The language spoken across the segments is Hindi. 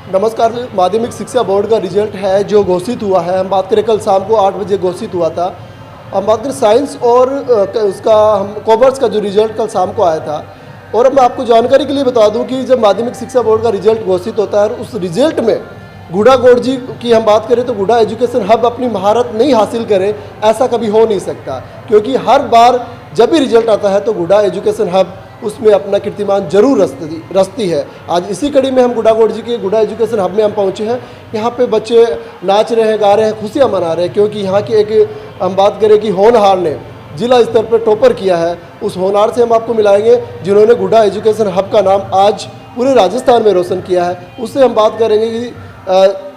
नमस्कार। माध्यमिक शिक्षा बोर्ड का रिजल्ट है जो घोषित हुआ है। हम बात करें कल शाम को 8 बजे घोषित हुआ था। हम बात करें साइंस और उसका हम कॉमर्स का जो रिजल्ट कल शाम को आया था। और अब मैं आपको जानकारी के लिए बता दूं कि जब माध्यमिक शिक्षा बोर्ड का रिजल्ट घोषित होता है उस रिजल्ट में गुड़ा गोरजी की हम बात करें तो गुड़ा एजुकेशन हब अपनी महारत नहीं हासिल करे, ऐसा कभी हो नहीं सकता। क्योंकि हर बार जब भी रिजल्ट आता है तो गुड़ा एजुकेशन हब उसमें अपना कीर्तिमान जरूर रचती है। आज इसी कड़ी में हम गुड़ा गोरजी के गुड़ा एजुकेशन हब में हम पहुंचे हैं। यहाँ पे बच्चे नाच रहे हैं, गा रहे हैं, खुशियाँ मना रहे हैं। क्योंकि यहाँ की एक हम बात करें कि होनहार ने जिला स्तर पर टॉपर किया है, उस होनहार से हम आपको मिलाएंगे जिन्होंने गुड़ा एजुकेशन हब का नाम आज पूरे राजस्थान में रोशन किया है। उससे हम बात करेंगे कि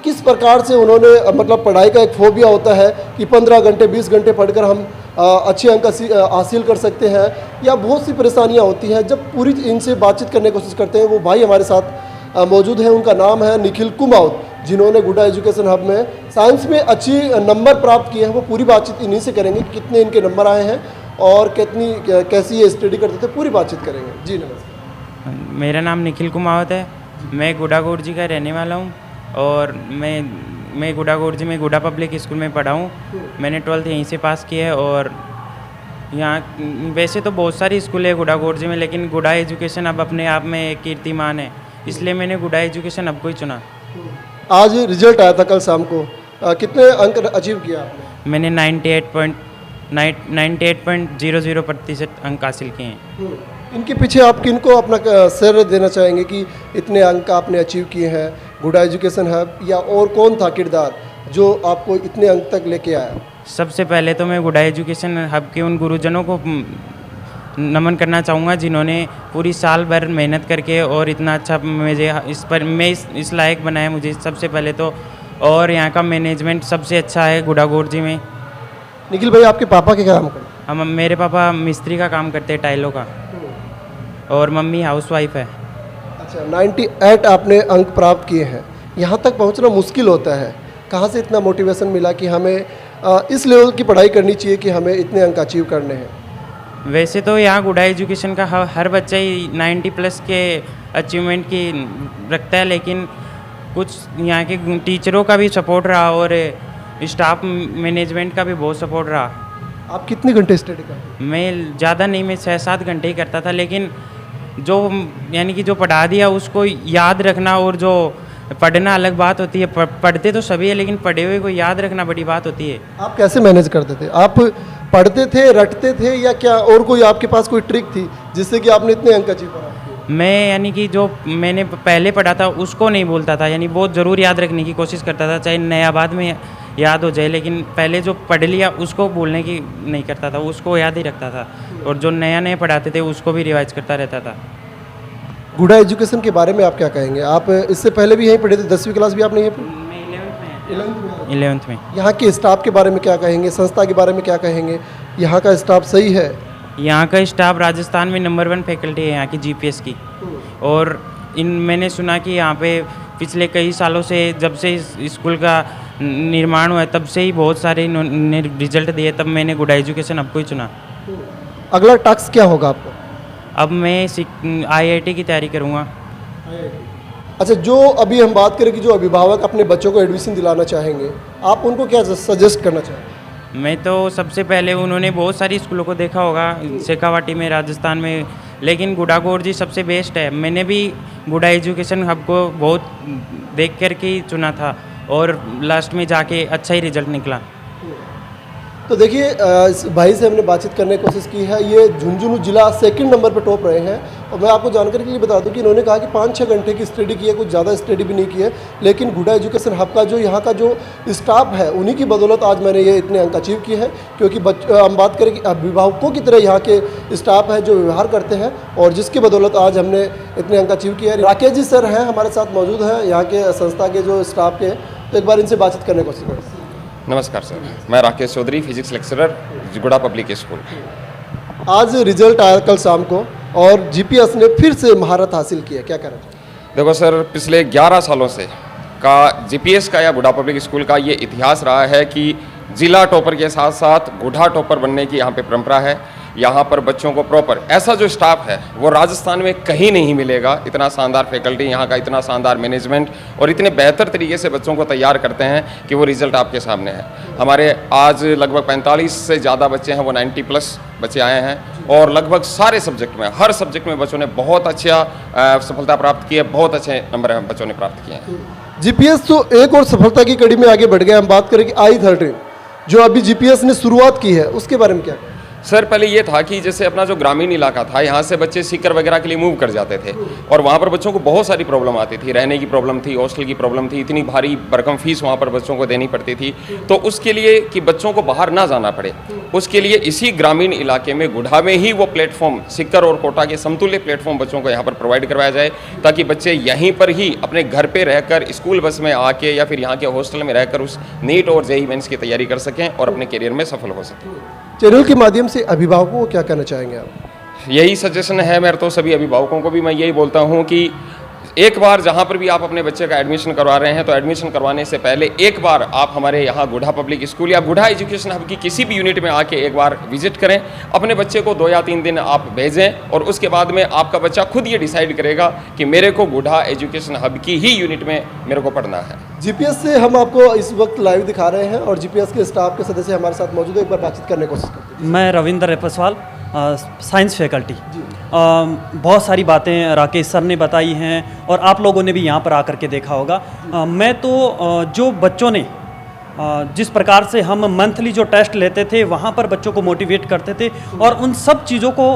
किस प्रकार से उन्होंने मतलब पढ़ाई का एक फोबिया होता है कि 15 घंटे 20 घंटे पढ़कर हम अच्छे अंक हासिल कर सकते हैं, या बहुत सी परेशानियां होती हैं। जब पूरी इनसे बातचीत करने की कोशिश करते हैं, वो भाई हमारे साथ मौजूद हैं। उनका नाम है निखिल कुमाऊत, जिन्होंने गुड़ा एजुकेशन हब में साइंस में अच्छी नंबर प्राप्त किए हैं। वो पूरी बातचीत इन्हीं से करेंगे कि कितने इनके नंबर आए हैं और कैसी ये स्टडी करते थे, पूरी बातचीत करेंगे। जी नमस्कार। मेरा नाम निखिल कुमावत है। मैं गुड़ा गोरजी का रहने वाला हूँ और मैं गुड़ा गोरजी में गुड़ा पब्लिक स्कूल में पढ़ा हूँ। मैंने 12th यहीं से पास की है। और यहाँ वैसे तो बहुत सारी स्कूल है गुड़ा गोरजी में, लेकिन गुड़ा एजुकेशन अब अपने आप में एक कीर्तिमान है, इसलिए मैंने गुड़ा एजुकेशन अब को ही चुना। आज रिजल्ट आया था कल शाम को, कितने अंक अचीव किया आपने? मैंने 98.00% अंक हासिल किए हैं। इनके पीछे आप किनको अपना श्रेय देना चाहेंगे कि इतने अंक आपने अचीव किए हैं? गुड़ा एजुकेशन हब या और कौन था किरदार जो आपको इतने अंक तक लेके आया? सबसे पहले तो मैं गुड़ा एजुकेशन हब के उन गुरुजनों को नमन करना चाहूँगा जिन्होंने पूरी साल भर मेहनत करके और इतना अच्छा मुझे इस लायक बनाया मुझे, सबसे पहले तो। और यहाँ का मैनेजमेंट सबसे अच्छा है गुड़ा गोरजी में। निखिल भाई, आपके पापा के काम करते? मेरे पापा मिस्त्री का काम करते हैं, टाइलों का, और मम्मी हाउसवाइफ है। अच्छा, 98 आपने अंक प्राप्त किए हैं। यहाँ तक पहुँचना मुश्किल होता है, कहाँ से इतना मोटिवेशन मिला कि हमें इस लेवल की पढ़ाई करनी चाहिए कि हमें इतने अंक अचीव करने हैं? वैसे तो यहाँ गुड़ा एजुकेशन का हर बच्चा ही 90+ के अचीवमेंट की रखता है, लेकिन कुछ यहाँ के टीचरों का भी सपोर्ट रहा और स्टाफ मैनेजमेंट का भी बहुत सपोर्ट रहा। आप कितने घंटे स्टडी करते? मैं ज़्यादा नहीं, मैं 6-7 घंटे ही करता था, लेकिन जो यानी कि जो पढ़ा दिया उसको याद रखना और जो पढ़ना अलग बात होती है। पढ़ते तो सभी है, लेकिन पढ़े हुए को याद रखना बड़ी बात होती है। आप कैसे मैनेज करते थे? आप पढ़ते थे, रटते थे, या क्या और कोई आपके पास कोई ट्रिक थी जिससे कि आपने इतने अंक अचीव करा? मैं यानी कि जो मैंने पहले पढ़ा था उसको नहीं बोलता था, यानी बहुत ज़रूर याद रखने की कोशिश करता था, चाहे नया बाद में याद हो जाए, लेकिन पहले जो पढ़ लिया उसको भूलने की नहीं करता था, उसको याद ही रखता था। और जो नया नया पढ़ाते थे उसको भी रिवाइज करता रहता था। गुड़ा एजुकेशन के बारे में आप क्या कहेंगे? आप इससे पहले भी यहीं पढ़े थे, 10वीं क्लास भी आपने यहीं पढ़ी? मैं 11th में। यहाँ के स्टाफ के बारे में क्या कहेंगे? संस्था के बारे में क्या कहेंगे? यहाँ का स्टाफ सही है? यहाँ का स्टाफ राजस्थान में नंबर 1 फैकल्टी है यहाँ की जीपीएस की। और मैंने सुना कि यहाँ पे पिछले कई सालों से जब से इस स्कूल का निर्माण हुआ है तब से ही बहुत सारे रिजल्ट दिए, तब मैंने गुड़ा एजुकेशन आपको ही चुना। अगला टास्क क्या होगा आपका? अब मैं IIT की तैयारी करूँगा। अच्छा, जो अभी हम बात करें कि जो अभिभावक अपने बच्चों को एडमिशन दिलाना चाहेंगे, आप उनको क्या सजेस्ट करना चाहेंगे? मैं तो सबसे पहले, उन्होंने बहुत सारी स्कूलों को देखा होगा शेखावाटी में, राजस्थान में, लेकिन गुड़ा गोरजी सबसे बेस्ट है। मैंने भी गुड़ा एजुकेशन हब को बहुत देख कर के ही चुना था और लास्ट में जाके अच्छा ही रिजल्ट निकला। तो देखिए, इस भाई से हमने बातचीत करने की कोशिश की है। ये झुंझुनू जिला 2nd नंबर पर टॉप रहे हैं। और मैं आपको जानकारी के लिए बता दूं कि इन्होंने कहा कि 5-6 घंटे की स्टडी की है, कुछ ज़्यादा स्टडी भी नहीं की है, लेकिन गुड़ा एजुकेशन हब का जो यहाँ का जो स्टाफ है उन्हीं की बदौलत आज मैंने ये इतने अंक अचीव किए हैं। क्योंकि हम बात करें कि अभिभावकों की तरह यहाँ के स्टाफ है जो व्यवहार करते हैं और जिसकी बदौलत आज हमने इतने अंक अचीव किए हैं। राकेश जी सर हैं हमारे साथ मौजूद हैं, यहाँ के संस्था के जो स्टाफ के, तो एक बार इनसे बातचीत करने की कोशिश करें। नमस्कार सर, मैं राकेश चौधरी, फिजिक्स लेक्चरर, गुड़ा पब्लिक स्कूल। आज रिजल्ट आया कल शाम को और जीपीएस ने फिर से महारत हासिल की है, क्या करें? देखो सर, पिछले 11 सालों से का जीपीएस का या गुड़ा पब्लिक स्कूल का ये इतिहास रहा है कि जिला टॉपर के साथ साथ गुड़ा टॉपर बनने की यहाँ पे परंपरा है। यहाँ पर बच्चों को प्रॉपर ऐसा जो स्टाफ है वो राजस्थान में कहीं नहीं मिलेगा। इतना शानदार फैकल्टी, यहाँ का इतना शानदार मैनेजमेंट और इतने बेहतर तरीके से बच्चों को तैयार करते हैं कि वो रिजल्ट आपके सामने है। हमारे आज लगभग 45 से ज़्यादा बच्चे हैं, वो 90+ बच्चे आए हैं और लगभग सारे सब्जेक्ट में, हर सब्जेक्ट में बच्चों ने बहुत अच्छा सफलता प्राप्त की है, बहुत अच्छे नंबर बच्चों ने प्राप्त किए हैं। जीपीएस तो एक और सफलता की कड़ी में आगे बढ़ गया। हम बात करें कि I-13 जो अभी जीपीएस ने शुरुआत की है, उसके बारे में क्या? सर पहले ये था कि जैसे अपना जो ग्रामीण इलाका था, यहाँ से बच्चे सीकर वगैरह के लिए मूव कर जाते थे और वहाँ पर बच्चों को बहुत सारी प्रॉब्लम आती थी, रहने की प्रॉब्लम थी, हॉस्टल की प्रॉब्लम थी, इतनी भारी भरकम फीस वहाँ पर बच्चों को देनी पड़ती थी। तो उसके लिए कि बच्चों को बाहर ना जाना पड़े, उसके लिए इसी ग्रामीण इलाके में गुढ़ा में ही वो प्लेटफॉर्म, सीकर और कोटा के समतुल्य प्लेटफॉर्म बच्चों को यहाँ पर प्रोवाइड करवाया जाए, ताकि बच्चे यहीं पर ही अपने घर पर रहकर स्कूल बस में आके या फिर यहाँ के हॉस्टल में रहकर उस नीट और जेईई मेंस की तैयारी कर सकें और अपने करियर में सफल हो सकें। चैनल के माध्यम से अभिभावकों को क्या कहना चाहेंगे आप? यही सजेशन है मेरे तो सभी अभिभावकों को भी मैं यही बोलता हूं कि एक बार जहां पर भी आप अपने बच्चे का एडमिशन करवा रहे हैं तो एडमिशन करवाने से पहले एक बार आप हमारे यहाँ गुढ़ा पब्लिक स्कूल या गुढ़ा एजुकेशन हब की किसी भी यूनिट में आके एक बार विजिट करें। अपने बच्चे को 2 या 3 दिन आप भेजें और उसके बाद में आपका बच्चा खुद ये डिसाइड करेगा कि मेरे को गुढ़ा एजुकेशन हब की ही यूनिट में मेरे को पढ़ना है। जीपीएस से हम आपको इस वक्त लाइव दिखा रहे हैं और जीपीएस के स्टाफ के सदस्य हमारे साथ मौजूद है, एक बार बातचीत करने की कोशिश करते हैं। मैं रविंद्र रेपसवाल, साइंस फैकल्टी। बहुत सारी बातें राकेश सर ने बताई हैं और आप लोगों ने भी यहाँ पर आकर के देखा होगा। मैं तो जो बच्चों ने जिस प्रकार से हम मंथली जो टेस्ट लेते थे वहाँ पर बच्चों को मोटिवेट करते थे और उन सब चीज़ों को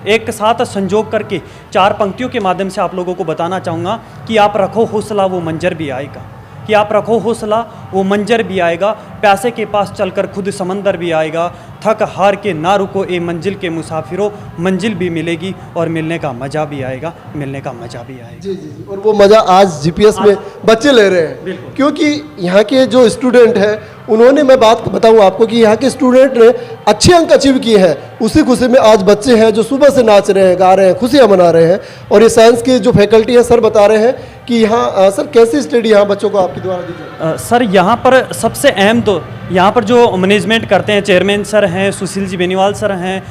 एक साथ संजोग करके 4 पंक्तियों के माध्यम से आप लोगों को बताना चाहूँगा कि आप रखो हौसला वो मंजर भी आएगा, कि आप रखो हौसला वो मंजर भी आएगा, प्यासे के पास चलकर खुद समंदर भी आएगा, थक हार के ना रुको ए मंजिल के मुसाफिरों, मंजिल भी मिलेगी और मिलने का मज़ा भी आएगा, मिलने का मज़ा भी आएगा। जी जी जी। और वो मज़ा आज जीपीएस में बच्चे ले रहे हैं, क्योंकि यहाँ के जो स्टूडेंट हैं उन्होंने, मैं बात बताऊँ आपको कि यहाँ के स्टूडेंट ने अच्छे अंक अचीव किए हैं, उसी खुशी में आज बच्चे हैं जो सुबह से नाच रहे हैं, गा रहे हैं, खुशियाँ मना रहे हैं। और ये साइंस के जो फैकल्टी है सर बता रहे हैं कि यहाँ सर कैसी स्टडी यहाँ बच्चों को आपके द्वारा दी जाए? सर यहाँ पर सबसे अहम तो यहाँ पर जो मैनेजमेंट करते हैं, चेयरमैन सर हैं, सुशील जी बेनीवाल सर हैं,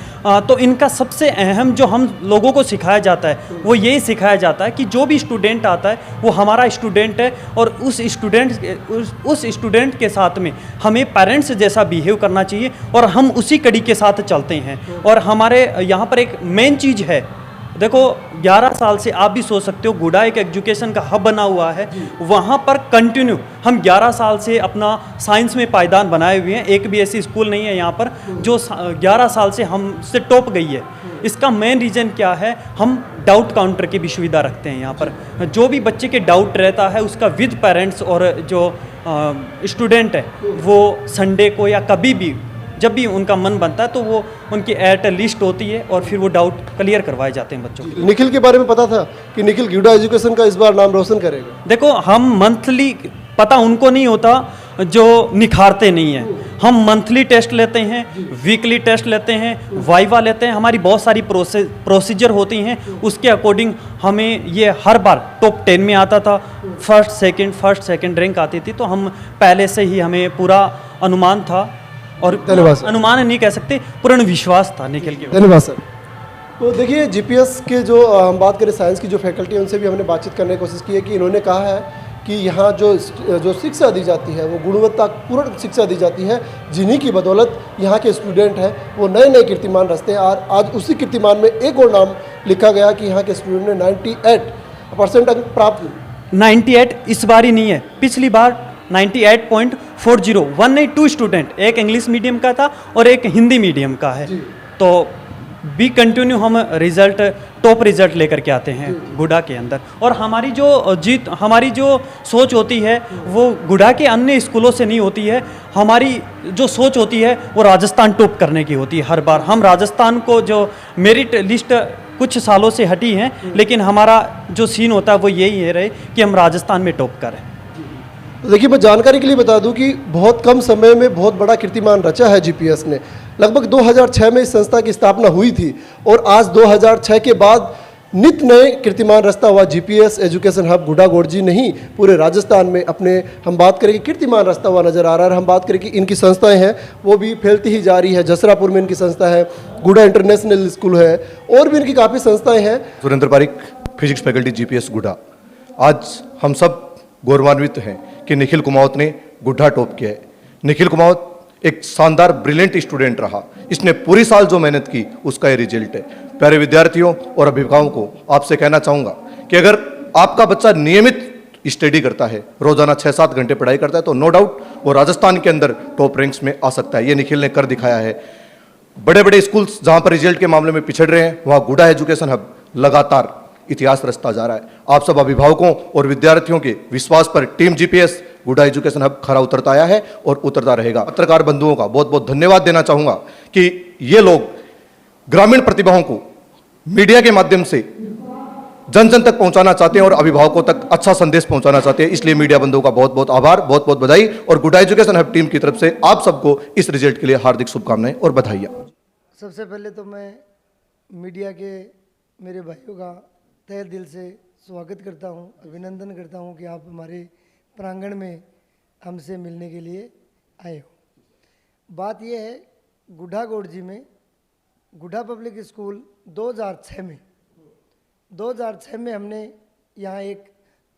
तो इनका सबसे अहम जो हम लोगों को सिखाया जाता है वो यही सिखाया जाता है कि जो भी स्टूडेंट आता है वो हमारा स्टूडेंट है और उस स्टूडेंट के साथ में हमें पेरेंट्स जैसा बिहेव करना चाहिए और हम उसी कड़ी के साथ चलते हैं। और हमारे यहाँ पर एक मेन चीज़ है, देखो 11 साल से आप भी सोच सकते हो गुढ़ा एक एजुकेशन का हब बना हुआ है, वहाँ पर कंटिन्यू हम 11 साल से अपना साइंस में पायदान बनाए हुए हैं। एक भी ऐसी स्कूल नहीं है यहाँ पर जो 11 साल से हमसे टॉप गई है। इसका मेन रीज़न क्या है, हम डाउट काउंटर की भी सुविधा रखते हैं यहाँ पर। जो भी बच्चे के डाउट रहता है उसका विद पेरेंट्स और जो स्टूडेंट है वो संडे को या कभी भी जब भी उनका मन बनता है तो वो उनकी एट लिस्ट होती है और फिर वो डाउट क्लियर करवाए जाते हैं बच्चों को। निखिल के बारे में पता था कि निखिल गुढ़ा एजुकेशन का इस बार नाम रोशन करेगा? देखो हम मंथली, पता उनको नहीं होता जो निखारते नहीं हैं। हम मंथली टेस्ट लेते हैं, वीकली टेस्ट लेते हैं, वाइवा लेते हैं, हमारी बहुत सारी प्रोसीजर होती हैं। उसके अकॉर्डिंग हमें ये हर बार टॉप 10 में आता था, फर्स्ट सेकंड रैंक आती थी। तो हम पहले से ही हमें पूरा अनुमान था और अनुमान नहीं कह सकते, पूर्ण विश्वास था निखिल के। धन्यवाद सर। तो देखिए जीपीएस के जो हम बात करें साइंस की जो फैकल्टी है उनसे भी हमने बातचीत करने की कोशिश की है कि इन्होंने कहा है कि यहाँ जो शिक्षा दी जाती है वो गुणवत्तापूर्ण शिक्षा दी जाती है, जिन्हीं की बदौलत यहाँ के स्टूडेंट हैं वो नए नए कीर्तिमान रचते हैं। और आज उसी कीर्तिमान में एक और नाम लिखा गया कि यहाँ के स्टूडेंट ने 98% अंक प्राप्त किए। 98 इस बार ही नहीं है, पिछली बार 98.40, 182 स्टूडेंट, एक इंग्लिश मीडियम का था और एक हिंदी मीडियम का है। तो बी कंटिन्यू हम रिजल्ट, टॉप रिजल्ट लेकर के आते हैं गुढ़ा के अंदर। और हमारी जो सोच होती है वो गुढ़ा के अन्य स्कूलों से नहीं होती है। हमारी जो सोच होती है वो राजस्थान टॉप करने की होती है। हर बार हम राजस्थान को, जो मेरिट लिस्ट कुछ सालों से हटी हैं, लेकिन हमारा जो सीन होता है वो यही है रहे कि हम राजस्थान में टॉप करें। तो देखिए मैं जानकारी के लिए बता दूं कि बहुत कम समय में बहुत बड़ा कीर्तिमान रचा है जीपीएस ने। लगभग 2006 में इस संस्था की स्थापना हुई थी और आज 2006 के बाद नित नए कीर्तिमान रचता हुआ जीपीएस एजुकेशन हब गुडागोड़जी नहीं पूरे राजस्थान में अपने हम बात करें कि कीर्तिमान रचता हुआ नजर आ रहा है। हम बात करें कि इनकी संस्थाएं हैं वो भी फैलती ही जा रही है। जसरापुर में इनकी संस्था है, गुडा इंटरनेशनल स्कूल है, और भी इनकी काफ़ी संस्थाएं हैं। Surendra Pareek, physics faculty GPS गुडा। आज हम सब गौरवान्वित हैं कि निखिल कुमावत ने गुड्ढा टॉप किया है। निखिल कुमावत एक शानदार ब्रिलियंट स्टूडेंट रहा, इसने पूरी साल जो मेहनत की उसका ये रिजल्ट है। प्यारे विद्यार्थियों और अभिभावकों को आपसे कहना चाहूँगा कि अगर आपका बच्चा नियमित स्टडी करता है, रोजाना 6-7 घंटे पढ़ाई करता है, तो नो डाउट वो राजस्थान के अंदर टॉप रैंक्स में आ सकता है। ये निखिल ने कर दिखाया है। बड़े बड़े स्कूल्स जहाँ पर रिजल्ट के मामले में पिछड़ रहे हैं, वहाँ गुडा एजुकेशन हब लगातार इतिहास रचता जा रहा है। आप सब अभिभावकों और विद्यार्थियों के विश्वास पर टीम जीपीएस गुडा एजुकेशन हब खरा उतरता आया है और उतरता रहेगा। पत्रकार बंधुओं का बहुत बहुत धन्यवाद देना चाहूंगा कि ये लोग ग्रामीण प्रतिभाओं को मीडिया के माध्यम से जन जन तक पहुंचाना चाहते हैं और अभिभावकों तक अच्छा संदेश पहुंचाना चाहते हैं। इसलिए मीडिया बंधुओं का बहुत बहुत आभार, बहुत बहुत बधाई, और गुडा एजुकेशन हब टीम की तरफ से आप सबको इस रिजल्ट के लिए हार्दिक शुभकामनाएं और बधाइयां। सबसे पहले तो मैं मीडिया के मेरे भाइयों का तहे दिल से स्वागत करता हूं, अभिनंदन करता हूं कि आप हमारे प्रांगण में हमसे मिलने के लिए आए हो। बात यह है, गुडागोड़जी में गुडा पब्लिक स्कूल 2006 में हमने यहाँ एक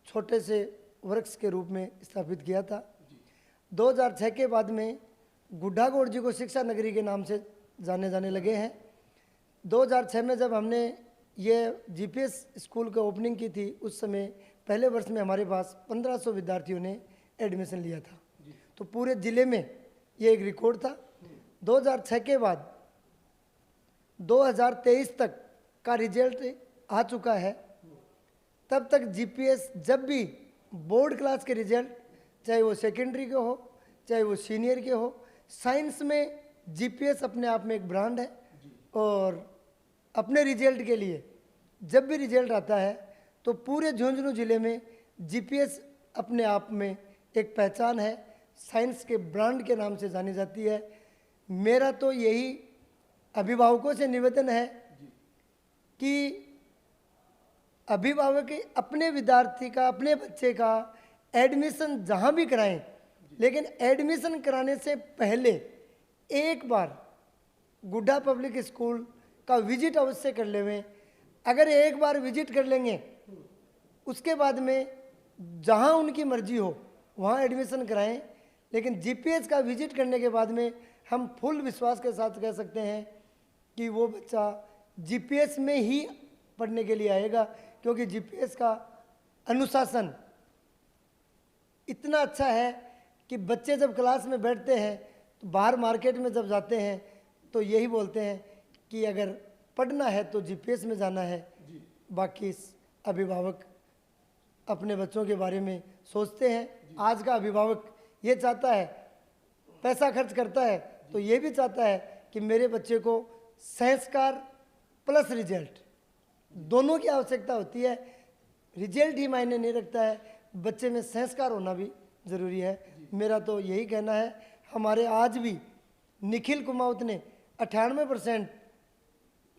छोटे से वर्क्स के रूप में स्थापित किया था। 2006 के बाद में गुडागोड़जी को शिक्षा नगरी के नाम से जाने लगे हैं। 2006 में जब हमने ये जीपीएस स्कूल का ओपनिंग की थी, उस समय पहले वर्ष में हमारे पास 1500 विद्यार्थियों ने एडमिशन लिया था। तो पूरे ज़िले में ये एक रिकॉर्ड था। 2006 के बाद 2023 तक का रिजल्ट आ चुका है। तब तक जीपीएस जब भी बोर्ड क्लास के रिजल्ट, चाहे वो सेकेंडरी के हो चाहे वो सीनियर के हो, साइंस में जीपीएस अपने आप में एक ब्रांड है। और अपने रिजल्ट के लिए जब भी रिजल्ट आता है तो पूरे झुंझुनू ज़िले में जीपीएस अपने आप में एक पहचान है, साइंस के ब्रांड के नाम से जानी जाती है। मेरा तो यही अभिभावकों से निवेदन है कि अभिभावक अपने विद्यार्थी का, अपने बच्चे का एडमिशन जहाँ भी कराएं, लेकिन एडमिशन कराने से पहले एक बार गुडा पब्लिक स्कूल का विजिट अवश्य कर लेवें। अगर एक बार विजिट कर लेंगे, उसके बाद में जहाँ उनकी मर्जी हो वहाँ एडमिशन कराएं। लेकिन जीपीएस का विजिट करने के बाद में हम फुल विश्वास के साथ कह सकते हैं कि वो बच्चा जीपीएस में ही पढ़ने के लिए आएगा, क्योंकि जीपीएस का अनुशासन इतना अच्छा है कि बच्चे जब क्लास में बैठते हैं तो बाहर मार्केट में जब जाते हैं तो यही बोलते हैं कि अगर पढ़ना है तो जीपीएस में जाना है। बाकी अभिभावक अपने बच्चों के बारे में सोचते हैं। आज का अभिभावक ये चाहता है, पैसा खर्च करता है तो ये भी चाहता है कि मेरे बच्चे को संस्कार प्लस रिजल्ट दोनों की आवश्यकता होती है। रिजल्ट ही मायने नहीं रखता है, बच्चे में संस्कार होना भी ज़रूरी है। मेरा तो यही कहना है। हमारे आज भी निखिल कुमावत ने 98%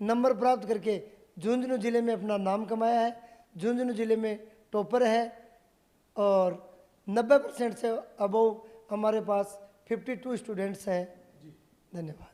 नंबर प्राप्त करके झुंझुनू ज़िले में अपना नाम कमाया है। झुंझुनू ज़िले में टॉपर है और 90% से अबव हमारे पास 52 स्टूडेंट्स हैं। धन्यवाद।